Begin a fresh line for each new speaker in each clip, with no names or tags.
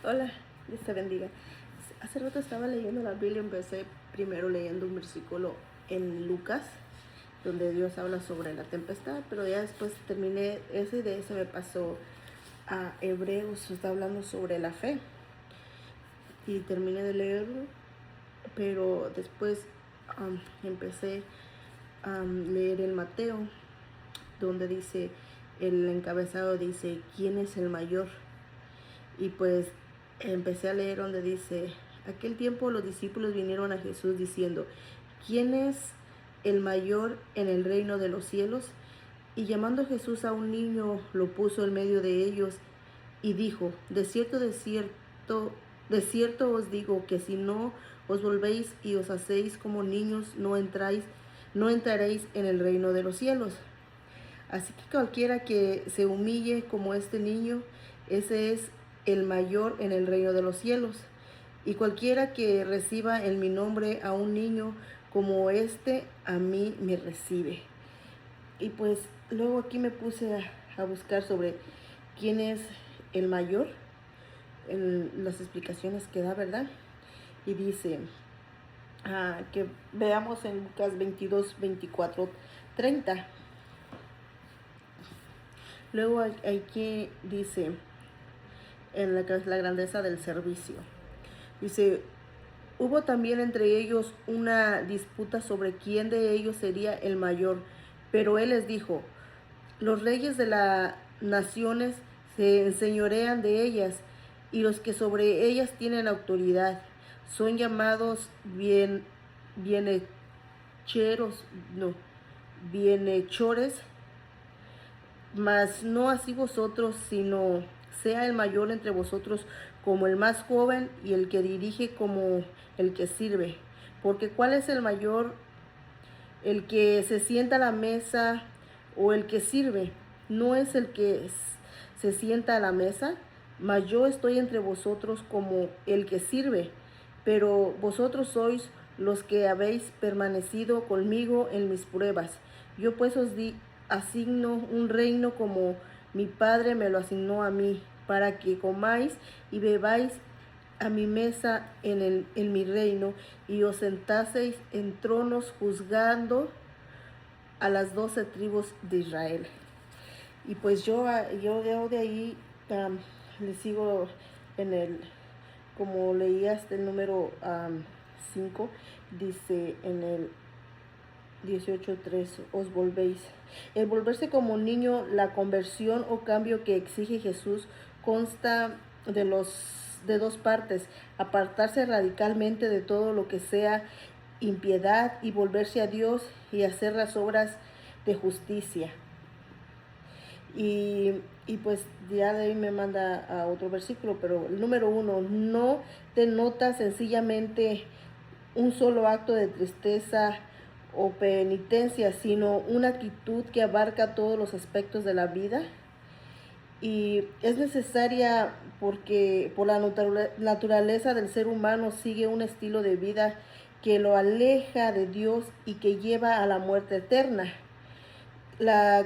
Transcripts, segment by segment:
Hola, Dios te bendiga. Hace rato estaba leyendo la Biblia, empecé primero leyendo un versículo en Lucas, donde Dios habla sobre la tempestad, pero ya después terminé ese y de ese me pasó a Hebreos, está hablando sobre la fe. Y terminé de leerlo, pero después empecé a leer el Mateo, donde dice, el encabezado dice, ¿quién es el mayor? Y pues empecé a leer donde dice, aquel tiempo los discípulos vinieron a Jesús diciendo, ¿quién es el mayor en el reino de los cielos? Y llamando Jesús a un niño, lo puso en medio de ellos y dijo, de cierto os digo que si no os volvéis y os hacéis como niños, no entraréis en el reino de los cielos. Así que cualquiera que se humille como este niño, ese es el mayor en el reino de los cielos. Y cualquiera que reciba en mi nombre a un niño como este, a mí me recibe. Y pues luego aquí me puse a buscar sobre quién es el mayor, en las explicaciones que da, ¿verdad? Y dice que veamos en Lucas 22, 24, 30. Luego aquí dice, en la que es la grandeza del servicio. Dice, hubo también entre ellos una disputa sobre quién de ellos sería el mayor, pero él les dijo, los reyes de las naciones se enseñorean de ellas, y los que sobre ellas tienen autoridad son llamados bienhecheros, no, bienhechores, mas no así vosotros, sino sea el mayor entre vosotros como el más joven, y el que dirige como el que sirve. Porque ¿cuál es el mayor, el que se sienta a la mesa o el que sirve? ¿No es el que se sienta a la mesa? Mas yo estoy entre vosotros como el que sirve. Pero vosotros sois los que habéis permanecido conmigo en mis pruebas. Yo pues os asigno un reino como mi Padre me lo asignó a mí, para que comáis y bebáis a mi mesa en mi reino, y os sentaseis en tronos juzgando a las 12 tribus de Israel. Y pues yo de ahí le sigo en el, como leía hasta el número 5, dice en el 18:3, os volvéis. El volverse como niño, la conversión o cambio que exige Jesús, consta de dos partes: apartarse radicalmente de todo lo que sea impiedad y volverse a Dios y hacer las obras de justicia. Y pues ya de ahí me manda a otro versículo, pero el número 1 no denota sencillamente un solo acto de tristeza o penitencia, sino una actitud que abarca todos los aspectos de la vida, y es necesaria porque por la naturaleza del ser humano sigue un estilo de vida que lo aleja de Dios y que lleva a la muerte eterna. La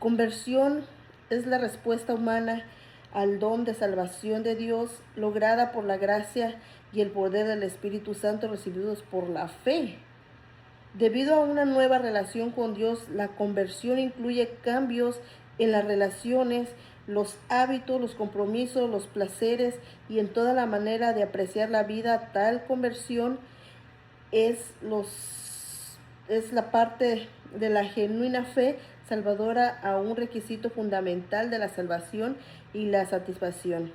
conversión es la respuesta humana al don de salvación de Dios, lograda por la gracia y el poder del Espíritu Santo recibidos por la fe. Debido a una nueva relación con Dios, la conversión incluye cambios en las relaciones, los hábitos, los compromisos, los placeres y en toda la manera de apreciar la vida. Tal conversión es, es la parte de la genuina fe salvadora, a un requisito fundamental de la salvación y la satisfacción.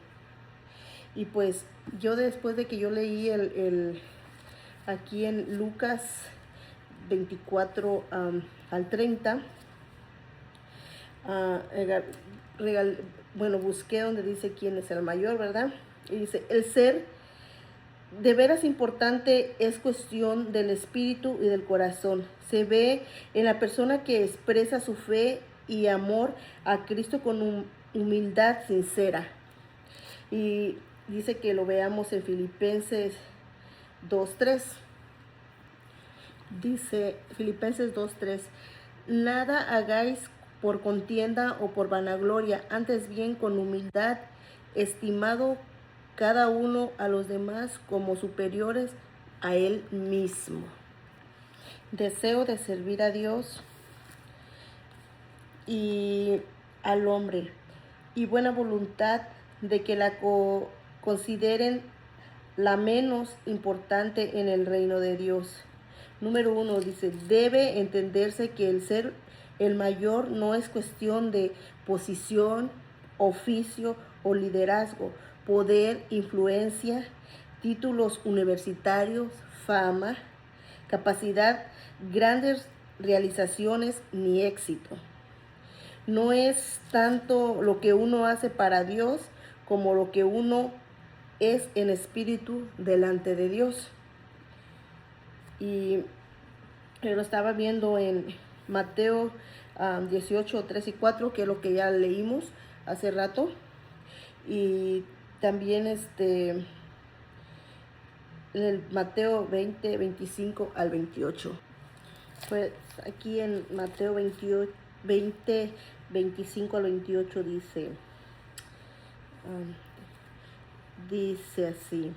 Y pues yo, después de que yo leí aquí en Lucas 24 al 30, bueno, busqué donde dice quién es el mayor, ¿verdad? Y dice, el ser de veras importante es cuestión del espíritu y del corazón. Se ve en la persona que expresa su fe y amor a Cristo con humildad sincera. Y dice que lo veamos en Filipenses 2:3. Dice Filipenses 2:3, nada hagáis por contienda o por vanagloria, antes bien con humildad, estimando cada uno a los demás como superiores a él mismo. Deseo de servir a Dios y al hombre, y buena voluntad de que la consideren la menos importante en el reino de Dios. Número 1 dice, debe entenderse que el ser el mayor no es cuestión de posición, oficio o liderazgo, poder, influencia, títulos universitarios, fama, capacidad, grandes realizaciones ni éxito. No es tanto lo que uno hace para Dios como lo que uno es en espíritu delante de Dios. Y lo estaba viendo en Mateo 18, 3 y 4, que es lo que ya leímos hace rato. Y también en el Mateo 20, 25 al 28. Pues aquí en Mateo 28, 20, 25 al 28 dice así.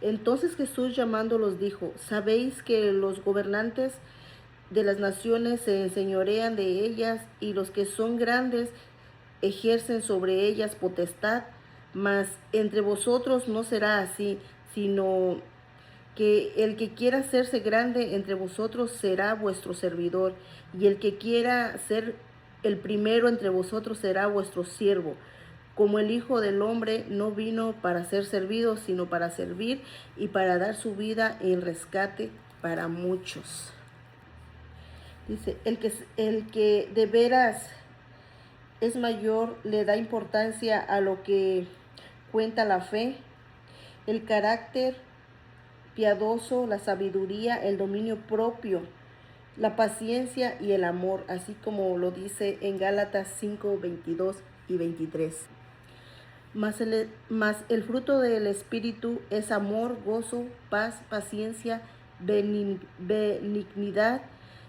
Entonces Jesús llamándolos dijo, ¿sabéis que los gobernantes de las naciones se enseñorean de ellas y los que son grandes ejercen sobre ellas potestad? Mas entre vosotros no será así, sino que el que quiera hacerse grande entre vosotros será vuestro servidor, y el que quiera ser el primero entre vosotros será vuestro siervo. Como el Hijo del Hombre no vino para ser servido, sino para servir y para dar su vida en rescate para muchos. Dice, el que de veras es mayor le da importancia a lo que cuenta la fe, el carácter piadoso, la sabiduría, el dominio propio, la paciencia y el amor, así como lo dice en Gálatas 5, 22 y 23. Mas el fruto del Espíritu es amor, gozo, paz, paciencia, benignidad,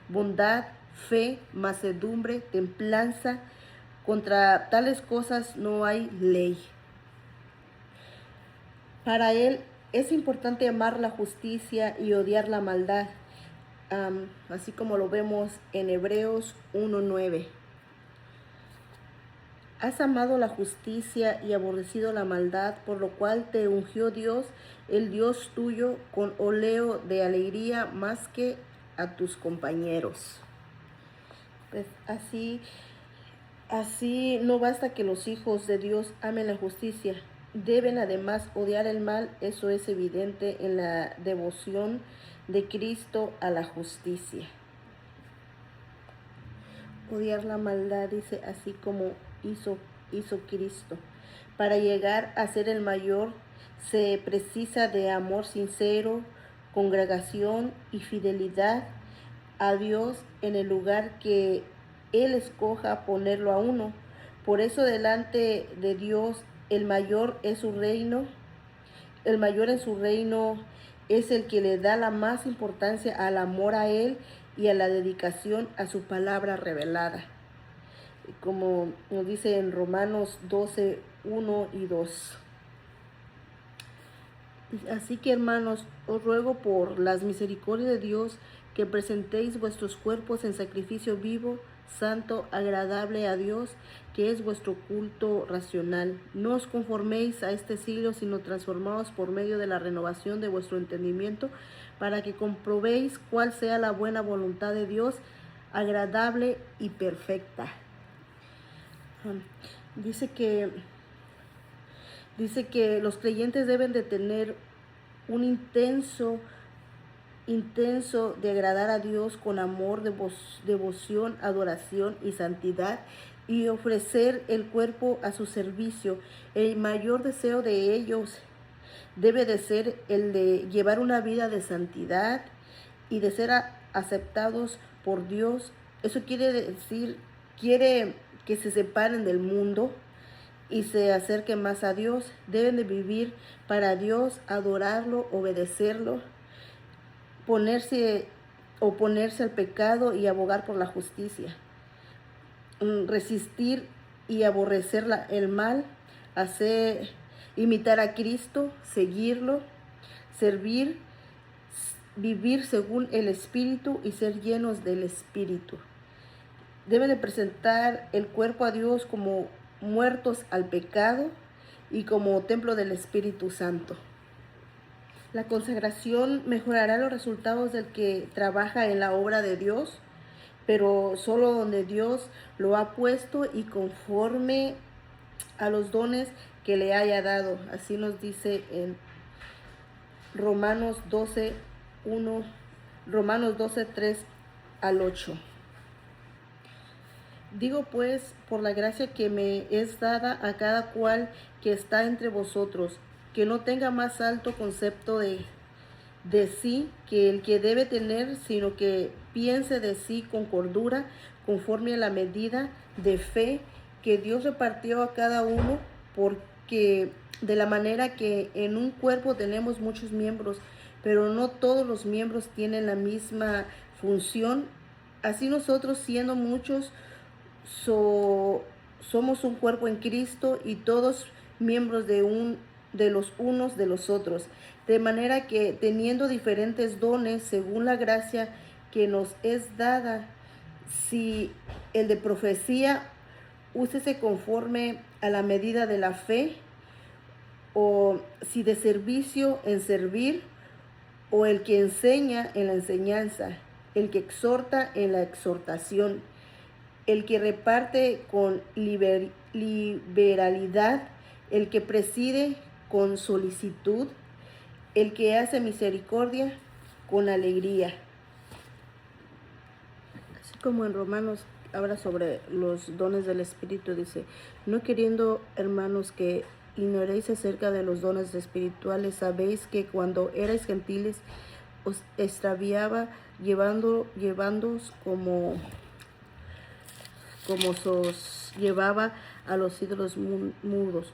bondad, fe, mansedumbre, templanza. Contra tales cosas no hay ley. Para él es importante amar la justicia y odiar la maldad, así como lo vemos en Hebreos 1:9. Has amado la justicia y aborrecido la maldad, por lo cual te ungió Dios, el Dios tuyo, con óleo de alegría más que a tus compañeros. Pues así no basta que los hijos de Dios amen la justicia. Deben además odiar el mal. Eso es evidente en la devoción de Cristo a la justicia. Odiar la maldad, dice, así como hizo Cristo. Para llegar a ser el mayor se precisa de amor sincero, congregación y fidelidad a Dios en el lugar que Él escoja ponerlo a uno. Por eso delante de Dios el mayor es su reino. El mayor en su reino es el que le da la más importancia al amor a Él y a la dedicación a su palabra revelada, como nos dice en Romanos 12, 1 y 2. Así que, hermanos, os ruego por las misericordias de Dios que presentéis vuestros cuerpos en sacrificio vivo, santo, agradable a Dios, que es vuestro culto racional. No os conforméis a este siglo, sino transformaos por medio de la renovación de vuestro entendimiento, para que comprobéis cuál sea la buena voluntad de Dios, agradable y perfecta. Dice que los creyentes deben de tener un intenso de agradar a Dios con amor, devoción, adoración y santidad, y ofrecer el cuerpo a su servicio. El mayor deseo de ellos debe de ser el de llevar una vida de santidad y de ser aceptados por Dios. Eso quiere decir, quiere que se separen del mundo y se acerquen más a Dios. Deben de vivir para Dios, adorarlo, obedecerlo, oponerse al pecado y abogar por la justicia, resistir y aborrecer el mal, hacer imitar a Cristo, seguirlo, servir, vivir según el Espíritu y ser llenos del Espíritu. Debe de presentar el cuerpo a Dios como muertos al pecado y como templo del Espíritu Santo. La consagración mejorará los resultados del que trabaja en la obra de Dios, pero solo donde Dios lo ha puesto y conforme a los dones que le haya dado. Así nos dice en Romanos 12, 3 al 8. Digo pues, por la gracia que me es dada a cada cual que está entre vosotros, que no tenga más alto concepto de sí que el que debe tener, sino que piense de sí con cordura, conforme a la medida de fe que Dios repartió a cada uno, porque de la manera que en un cuerpo tenemos muchos miembros, pero no todos los miembros tienen la misma función. Así nosotros, siendo muchos, somos un cuerpo en Cristo y todos miembros de los unos de los otros. De manera que teniendo diferentes dones según la gracia que nos es dada, si el de profecía, úsese conforme a la medida de la fe, o si de servicio, en servir, o el que enseña, en la enseñanza, el que exhorta, en la exhortación, el que reparte con liberalidad, el que preside con solicitud, el que hace misericordia con alegría. Así como en Romanos habla sobre los dones del Espíritu, dice: no queriendo, hermanos, que ignoréis acerca de los dones espirituales, sabéis que cuando erais gentiles os extraviaba llevándoos como os llevaba a los ídolos mudos.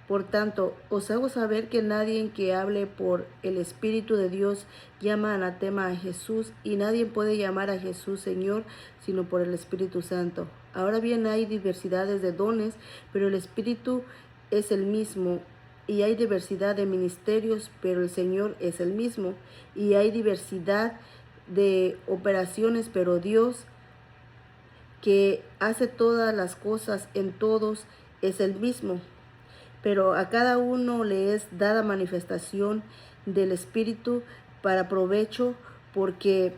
Por tanto, os hago saber que nadie que hable por el Espíritu de Dios llama anatema a Jesús, y nadie puede llamar a Jesús Señor sino por el Espíritu Santo. Ahora bien, hay diversidades de dones, pero el Espíritu es el mismo. Y hay diversidad de ministerios, pero el Señor es el mismo. Y hay diversidad de operaciones, pero Dios, que hace todas las cosas en todos, es el mismo. Pero a cada uno le es dada manifestación del Espíritu para provecho, porque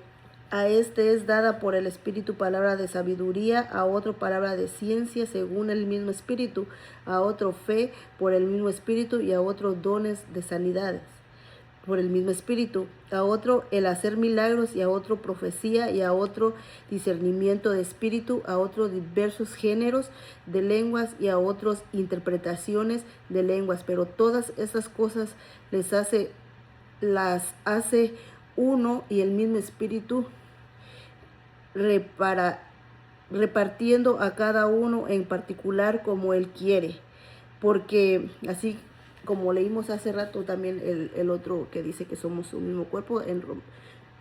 a este es dada por el Espíritu palabra de sabiduría, a otro palabra de ciencia según el mismo Espíritu, a otro fe por el mismo Espíritu, y a otro dones de sanidades por el mismo Espíritu, a otro el hacer milagros, y a otro profecía, y a otro discernimiento de espíritu, a otros diversos géneros de lenguas, y a otros interpretaciones de lenguas. Pero todas estas cosas las hace uno y el mismo Espíritu, repartiendo a cada uno en particular como Él quiere. Porque así como leímos hace rato también el otro que dice que somos un mismo cuerpo, en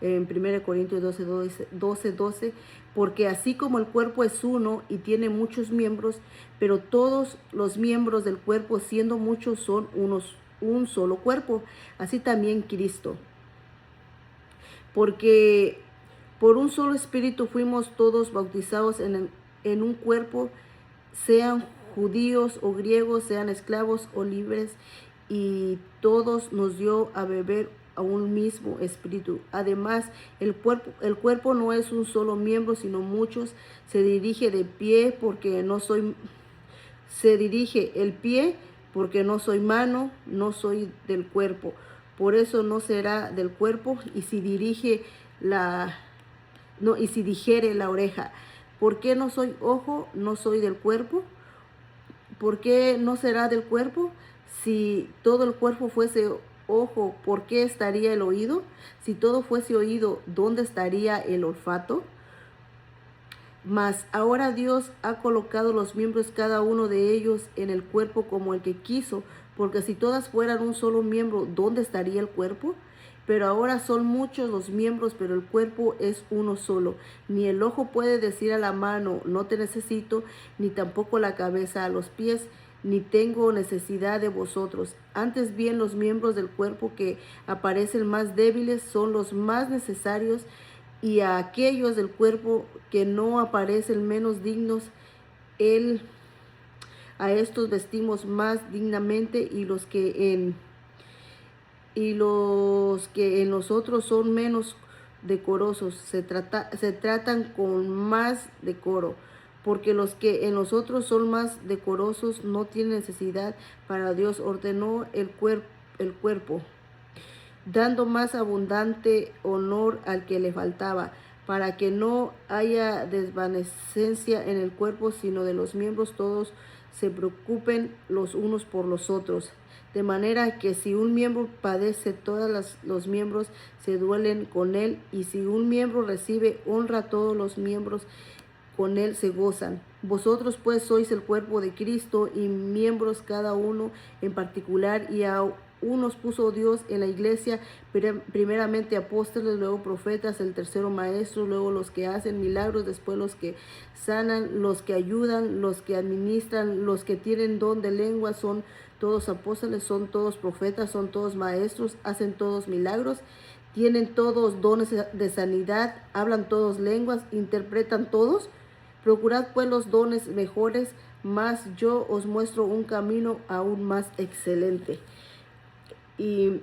1 Corintios 12, porque así como el cuerpo es uno y tiene muchos miembros, pero todos los miembros del cuerpo, siendo muchos, son un solo cuerpo, así también Cristo. Porque por un solo Espíritu fuimos todos bautizados en un cuerpo, sean judíos o griegos, sean esclavos o libres, y todos nos dio a beber a un mismo Espíritu. Además, el cuerpo no es un solo miembro, sino muchos. Se dirige el pie porque no soy mano, no soy del cuerpo. Por eso no será del cuerpo. Y si dijere la oreja: ¿por qué no soy ojo? No soy del cuerpo. ¿Por qué no será del cuerpo? Si todo el cuerpo fuese ojo, ¿por qué estaría el oído? Si todo fuese oído, ¿dónde estaría el olfato? Mas ahora Dios ha colocado los miembros, cada uno de ellos, en el cuerpo como el que quiso, porque si todas fueran un solo miembro, ¿dónde estaría el cuerpo? Pero ahora son muchos los miembros, pero el cuerpo es uno solo. Ni el ojo puede decir a la mano: no te necesito, ni tampoco la cabeza a los pies: ni tengo necesidad de vosotros. Antes bien, los miembros del cuerpo que aparecen más débiles son los más necesarios, y a aquellos del cuerpo que no aparecen menos dignos, él a estos vestimos más dignamente, y los que en nosotros son menos decorosos se tratan con más decoro, porque los que en nosotros son más decorosos no tienen necesidad, para Dios ordenó el cuerpo, dando más abundante honor al que le faltaba, para que no haya desvanecencia en el cuerpo, sino de los miembros todos se preocupen los unos por los otros. De manera que si un miembro padece, todos los miembros se duelen con él, y si un miembro recibe honra, todos los miembros con él se gozan. Vosotros pues sois el cuerpo de Cristo, y miembros cada uno en particular, y a unos puso Dios en la iglesia, primeramente apóstoles, luego profetas, el tercero maestros, luego los que hacen milagros, después los que sanan, los que ayudan, los que administran, los que tienen don de lengua, son todos apóstoles, son todos profetas, son todos maestros, hacen todos milagros, tienen todos dones de sanidad, hablan todos lenguas, interpretan todos. Procurad pues los dones mejores, mas yo os muestro un camino aún más excelente. Y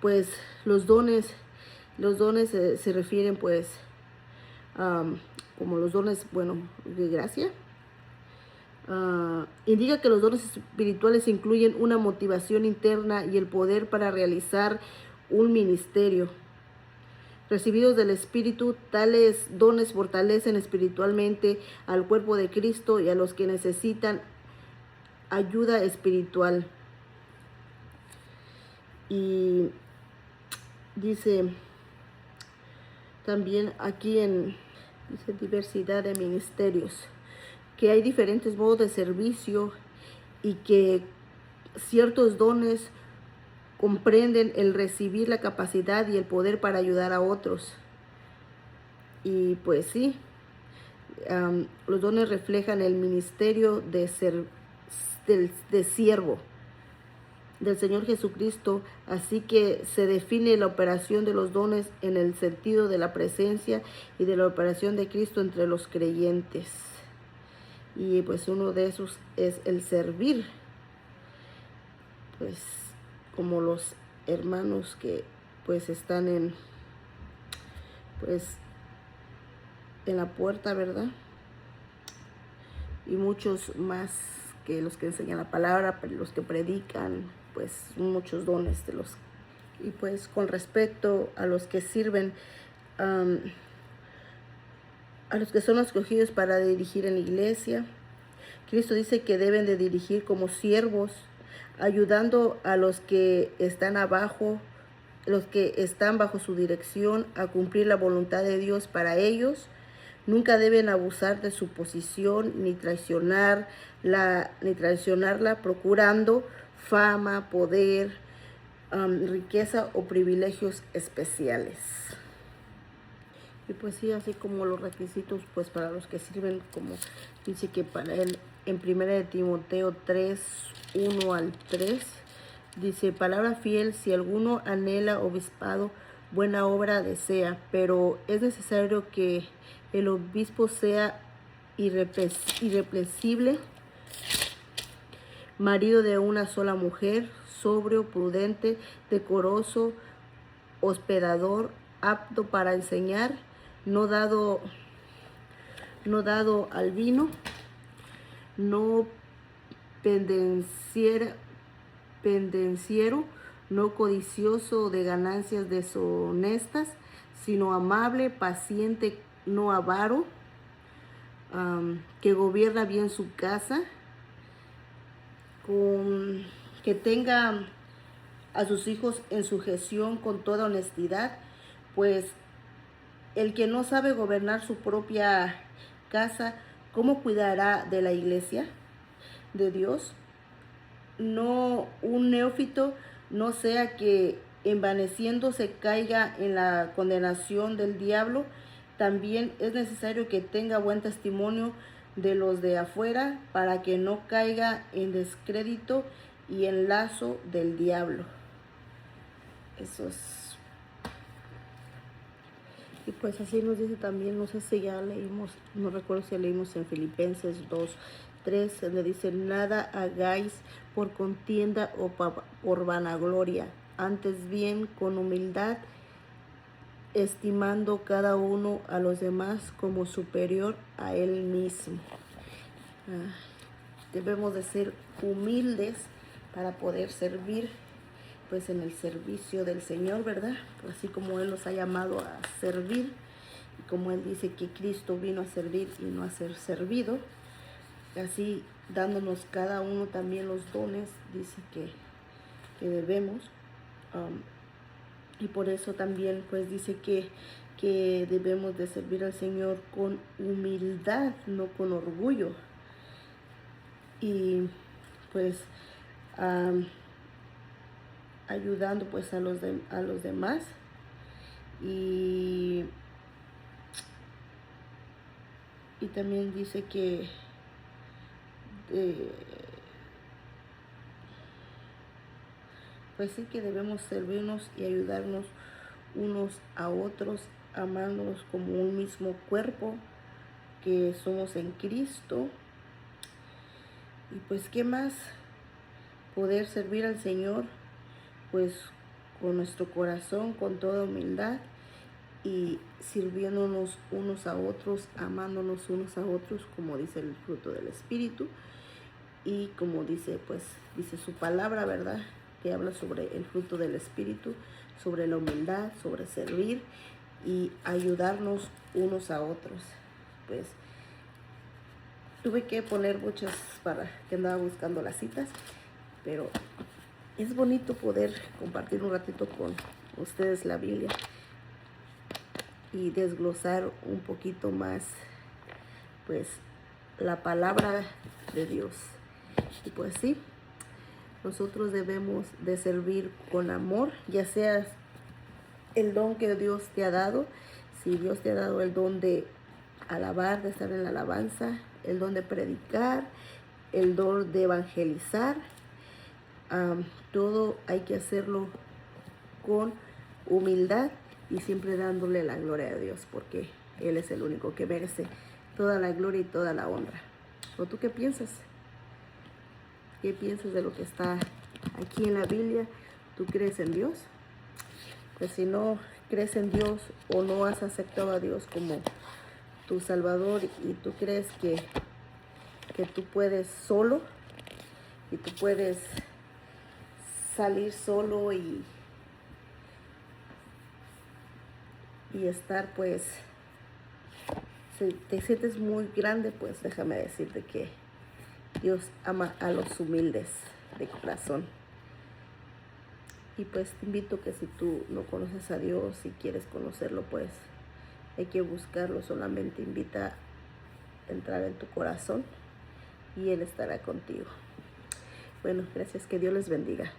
pues los dones se refieren pues como los dones, bueno, de gracia. Indica que los dones espirituales incluyen una motivación interna y el poder para realizar un ministerio. Recibidos del Espíritu, tales dones fortalecen espiritualmente al cuerpo de Cristo y a los que necesitan ayuda espiritual. Y dice también aquí dice diversidad de ministerios, que hay diferentes modos de servicio y que ciertos dones comprenden el recibir la capacidad y el poder para ayudar a otros. Y pues sí, los dones reflejan el ministerio de siervo del Señor Jesucristo, así que se define la operación de los dones en el sentido de la presencia y de la operación de Cristo entre los creyentes. Y pues uno de esos es el servir, pues como los hermanos que pues están en la puerta, ¿verdad? Y muchos más que los que enseñan la palabra, los que predican, pues muchos dones de los. Y pues con respecto a los que sirven, a los que son escogidos para dirigir en la iglesia, Cristo dice que deben de dirigir como siervos, ayudando a los que están abajo, los que están bajo su dirección, a cumplir la voluntad de Dios para ellos. Nunca deben abusar de su posición ni traicionarla, procurando fama, poder, riqueza o privilegios especiales. Y pues sí, así como los requisitos pues para los que sirven, como dice que para él en 1 de Timoteo 3, 1 al 3, dice: palabra fiel, si alguno anhela obispado, buena obra desea, pero es necesario que el obispo sea irreprensible, marido de una sola mujer, sobrio, prudente, decoroso, hospedador, apto para enseñar, no dado al vino, no pendenciero, no codicioso de ganancias deshonestas, sino amable, paciente, no avaro, que gobierna bien su casa, que tenga a sus hijos en sujeción con toda honestidad, pues el que no sabe gobernar su propia casa, ¿cómo cuidará de la iglesia de Dios? No, un neófito no sea que envaneciéndose caiga en la condenación del diablo. También es necesario que tenga buen testimonio de los de afuera, para que no caiga en descrédito y en lazo del diablo. Eso es. Y pues así nos dice también, no sé si ya leímos, no recuerdo si leímos en Filipenses 2:3, le dice: nada hagáis por contienda o por vanagloria, antes bien con humildad, estimando cada uno a los demás como superior a él mismo. Debemos de ser humildes para poder servir, pues en el servicio del Señor, ¿verdad? Así como Él nos ha llamado a servir, y como Él dice que Cristo vino a servir y no a ser servido, así dándonos cada uno también los dones, dice que debemos. Y por eso también pues dice que debemos de servir al Señor con humildad, no con orgullo. Y pues ayudando pues a los demás, y también dice que pues sí, que debemos servirnos y ayudarnos unos a otros, amándonos como un mismo cuerpo que somos en Cristo. Y pues qué más, poder servir al Señor pues con nuestro corazón, con toda humildad, y sirviéndonos unos a otros, amándonos unos a otros, como dice el fruto del Espíritu, y como dice su palabra, ¿verdad? Que habla sobre el fruto del Espíritu, sobre la humildad, sobre servir y ayudarnos unos a otros. Pues tuve que poner muchas para que andaba buscando las citas, pero es bonito poder compartir un ratito con ustedes la Biblia y desglosar un poquito más pues la palabra de Dios. Y pues sí, nosotros debemos de servir con amor, ya sea el don que Dios te ha dado. Si Dios te ha dado el don de alabar, de estar en la alabanza, el don de predicar, el don de evangelizar, todo hay que hacerlo con humildad y siempre dándole la gloria a Dios, porque Él es el único que merece toda la gloria y toda la honra. ¿O tú qué piensas? ¿Qué piensas de lo que está aquí en la Biblia? ¿Tú crees en Dios? Pues si no crees en Dios o no has aceptado a Dios como tu Salvador, y tú crees que tú puedes solo y tú puedes salir solo y estar, pues, si te sientes muy grande, pues déjame decirte que Dios ama a los humildes de corazón. Y pues te invito que si tú no conoces a Dios y quieres conocerlo, pues hay que buscarlo. Solamente invita a entrar en tu corazón y Él estará contigo. Bueno, gracias, que Dios les bendiga.